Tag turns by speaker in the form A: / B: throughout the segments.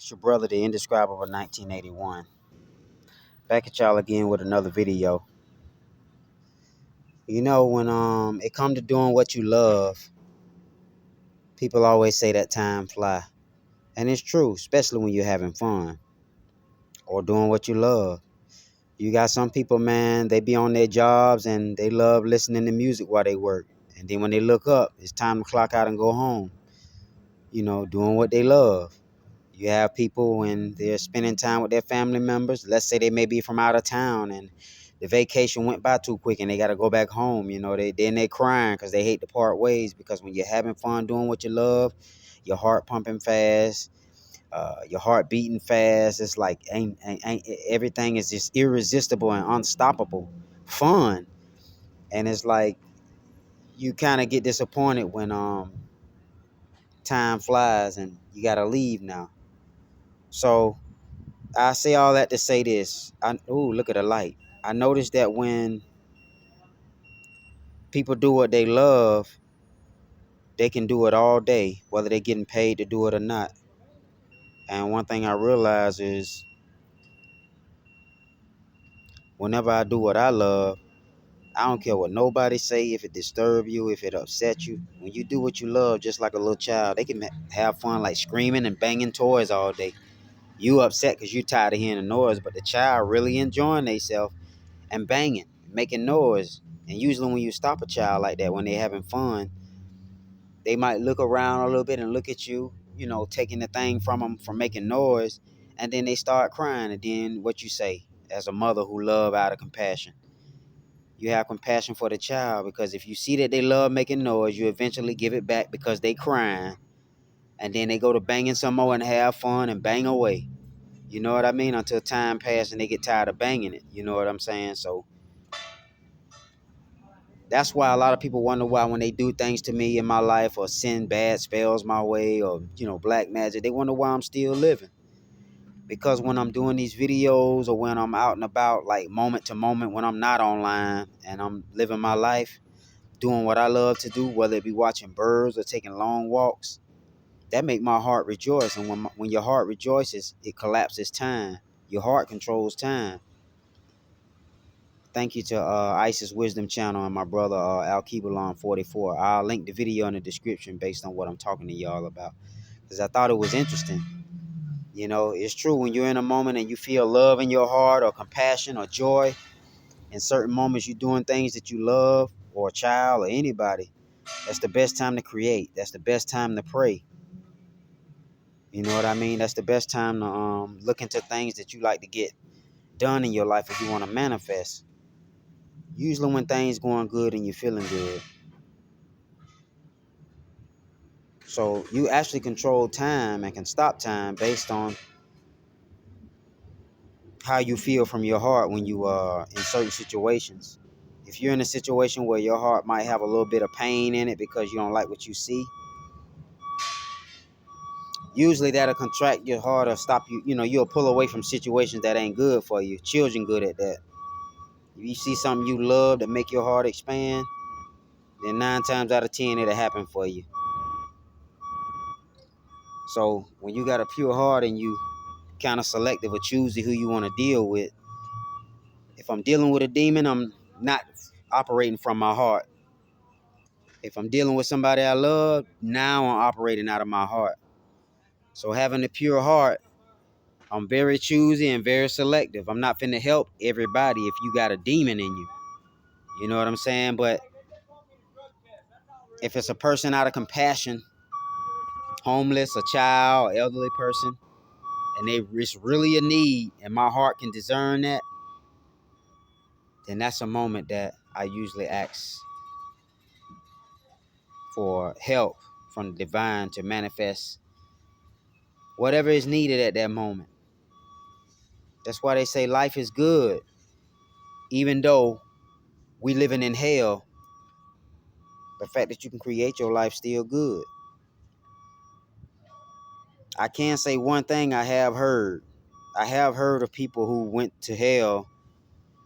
A: It's your brother, the indescribable 1981. Back at y'all again with another video. You know, when it come to doing what you love, people always say that time fly. And it's true, especially when you're having fun or doing what you love. You got some people, man, they be on their jobs and they love listening to music while they work. And then when they look up, it's time to clock out and go home, doing what they love. You have people when they're spending time with their family members. Let's say they may be from out of town and the vacation went by too quick and they got to go back home. They crying because they hate to part ways, because when you're having fun doing what you love, your heart pumping fast, your heart beating fast. It's like ain't everything is just irresistible and unstoppable fun. And it's like you kind of get disappointed when time flies and you got to leave now. So I say all that to say this. Look at the light. I noticed that when people do what they love, they can do it all day, whether they're getting paid to do it or not. And one thing I realize is whenever I do what I love, I don't care what nobody say, if it disturb you, if it upset you. When you do what you love, just like a little child, they can have fun like screaming and banging toys all day. You upset because you tired of hearing the noise, but the child really enjoying themselves and banging, making noise. And usually when you stop a child like that, when they're having fun, they might look around a little bit and look at you, taking the thing from them from making noise, and then they start crying. And then what you say as a mother who love out of compassion? You have compassion for the child, because if you see that they love making noise, you eventually give it back because they crying, and then they go to banging some more and have fun and bang away. You know what I mean? Until time passes and they get tired of banging it. You know what I'm saying? So that's why a lot of people wonder why when they do things to me in my life or send bad spells my way or, black magic, they wonder why I'm still living. Because when I'm doing these videos or when I'm out and about, like moment to moment, when I'm not online and I'm living my life, doing what I love to do, whether it be watching birds or taking long walks, that make my heart rejoice. And when your heart rejoices, it collapses time. Your heart controls time. Thank you to Isis Wisdom Channel and my brother Al Kebalon 44. I'll link the video in the description based on what I'm talking to y'all about, because I thought it was interesting. It's true, when you're in a moment and you feel love in your heart or compassion or joy, in certain moments you're doing things that you love, or a child or anybody, that's the best time to create. That's the best time to pray. You know what I mean? That's the best time to look into things that you like to get done in your life if you want to manifest. Usually when things going good and you're feeling good. So you actually control time and can stop time based on how you feel from your heart when you are in certain situations. If you're in a situation where your heart might have a little bit of pain in it because you don't like what you see, usually that'll contract your heart or stop you. You'll pull away from situations that ain't good for you. Children good at that. If you see something you love that make your heart expand, then 9 times out of 10 it'll happen for you. So when you got a pure heart and you kind of selective or choosy who you want to deal with, if I'm dealing with a demon, I'm not operating from my heart. If I'm dealing with somebody I love, now I'm operating out of my heart. So having a pure heart, I'm very choosy and very selective. I'm not finna help everybody if you got a demon in you. You know what I'm saying? But if it's a person out of compassion, homeless, a child, elderly person, and it's really a need, and my heart can discern that, then that's a moment that I usually ask for help from the divine to manifest whatever is needed at that moment. That's why they say life is good. Even though we living in hell, the fact that you can create your life still good. I can say one thing I have heard. I have heard of people who went to hell,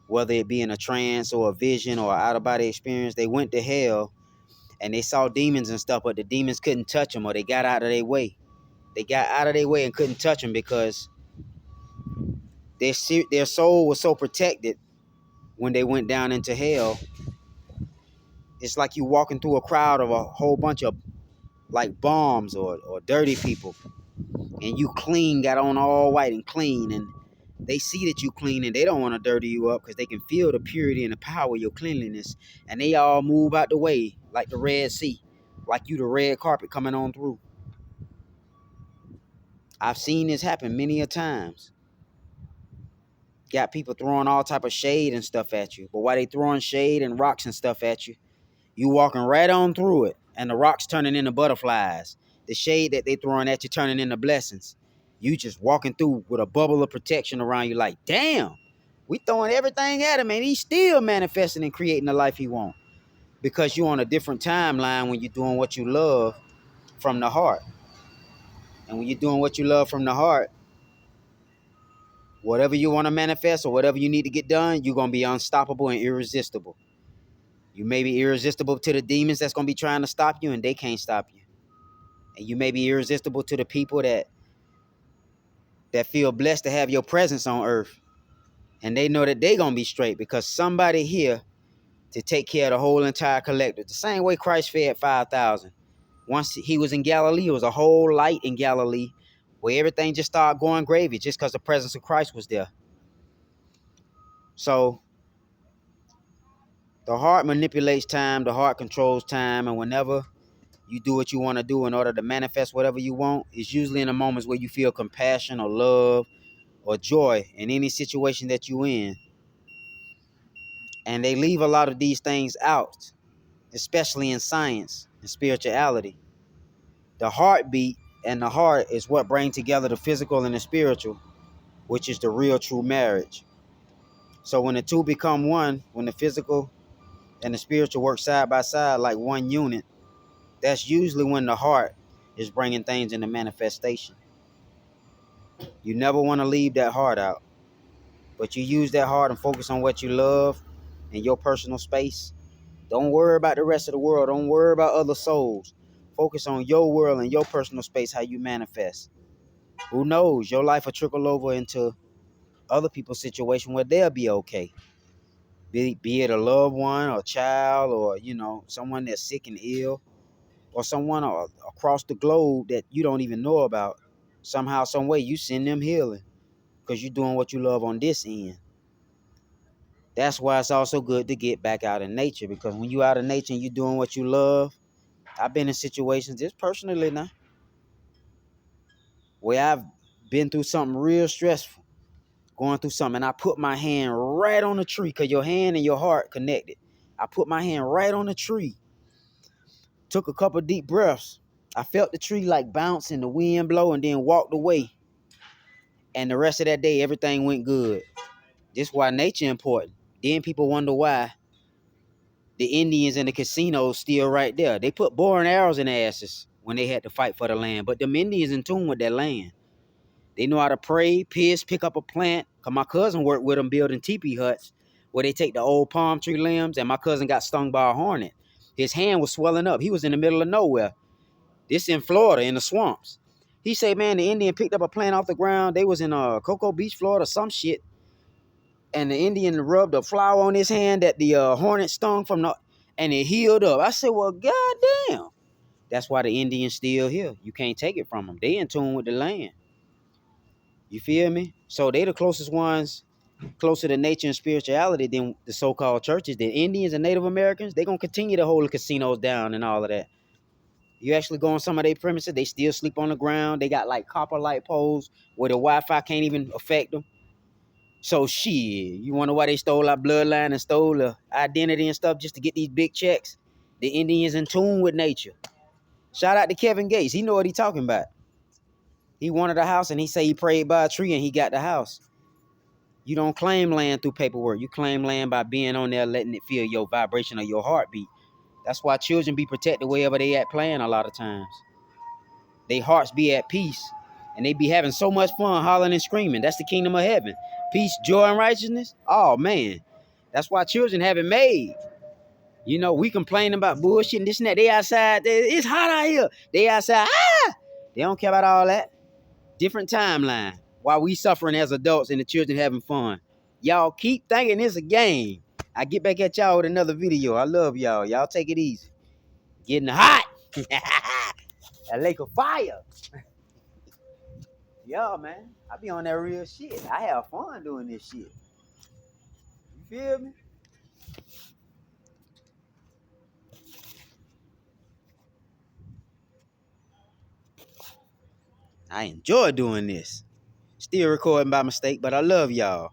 A: whether it be in a trance or a vision or an out-of-body experience. They went to hell and they saw demons and stuff, but the demons couldn't touch them or they got out of their way. They got out of their way and couldn't touch them because their soul was so protected when they went down into hell. It's like you walking through a crowd of a whole bunch of like bombs or dirty people, and you clean, got on all white and clean, and they see that you clean and they don't want to dirty you up because they can feel the purity and the power of your cleanliness, and they all move out the way like the Red Sea, like you the red carpet coming on through. I've seen this happen many a times. Got people throwing all type of shade and stuff at you, but while they throwing shade and rocks and stuff at you, you walking right on through it, and the rocks turning into butterflies. The shade that they throwing at you turning into blessings. You just walking through with a bubble of protection around you like, damn, we throwing everything at him, and he's still manifesting and creating the life he wants. Because you're on a different timeline when you're doing what you love from the heart. And when you're doing what you love from the heart, whatever you want to manifest or whatever you need to get done, you're going to be unstoppable and irresistible. You may be irresistible to the demons that's going to be trying to stop you, and they can't stop you. And you may be irresistible to the people that feel blessed to have your presence on earth. And they know that they're going to be straight because somebody here to take care of the whole entire collective. The same way Christ fed 5,000. Once he was in Galilee, it was a whole light in Galilee where everything just started going gravy just because the presence of Christ was there. So the heart manipulates time, the heart controls time, and whenever you do what you want to do in order to manifest whatever you want, it's usually in the moments where you feel compassion or love or joy in any situation that you're in. And they leave a lot of these things out, especially in science and spirituality. The heartbeat and the heart is what bring together the physical and the spiritual, which is the real true marriage. So when the two become one, when the physical and the spiritual work side by side like one unit, that's usually when the heart is bringing things into manifestation. You never want to leave that heart out, but you use that heart and focus on what you love in your personal space. Don't worry about the rest of the world. Don't worry about other souls. Focus on your world and your personal space, how you manifest. Who knows? Your life will trickle over into other people's situation where they'll be okay. Be it a loved one or a child or, someone that's sick and ill or someone across the globe that you don't even know about. Somehow, some way, you send them healing because you're doing what you love on this end. That's why it's also good to get back out in nature, because when you out in nature and you're doing what you love, I've been in situations, just personally now, where I've been through something real stressful, going through something, and I put my hand right on the tree, because your hand and your heart connected. I put my hand right on the tree, took a couple deep breaths. I felt the tree like bounce and the wind blow, and then walked away. And the rest of that day, everything went good. This is why nature important. Then people wonder why the Indians in the casinos still right there. They put bow and arrows in their asses when they had to fight for the land. But them Indians in tune with that land. They know how to pray, piss, pick up a plant. Because my cousin worked with them building teepee huts where they take the old palm tree limbs, and my cousin got stung by a hornet. His hand was swelling up. He was in the middle of nowhere. This in Florida, in the swamps. He said, man, the Indian picked up a plant off the ground. They was in Cocoa Beach, Florida, some shit. And the Indian rubbed a flower on his hand that the hornet stung from and it healed up. I said, well, goddamn. That's why the Indians still here. You can't take it from them. They in tune with the land. You feel me? So they the closest ones, closer to nature and spirituality than the so-called churches. The Indians and Native Americans, they going to continue to hold the casinos down and all of that. You actually go on some of their premises, they still sleep on the ground. They got like copper light poles where the Wi-Fi can't even affect them. So shit, you wonder why they stole our bloodline and stole the identity and stuff just to get these big checks? The Indians in tune with nature. Shout out to Kevin Gates. He know what he talking about. He wanted a house and he say he prayed by a tree and he got the house. You don't claim land through paperwork. You claim land by being on there, letting it feel your vibration or your heartbeat. That's why children be protected wherever they at playing a lot of times. Their hearts be at peace. And they be having so much fun hollering and screaming. That's the kingdom of heaven. Peace, joy, and righteousness. Oh, man. That's why children have it made. We complain about bullshit and this and that. They outside. It's hot out here. They outside. They don't care about all that. Different timeline. While we suffering as adults and the children having fun. Y'all keep thinking it's a game. I get back at y'all with another video. I love y'all. Y'all take it easy. Getting hot. That lake of fire. Yeah, man. I be on that real shit. I have fun doing this shit. You feel me? I enjoy doing this. Still recording by mistake, but I love y'all.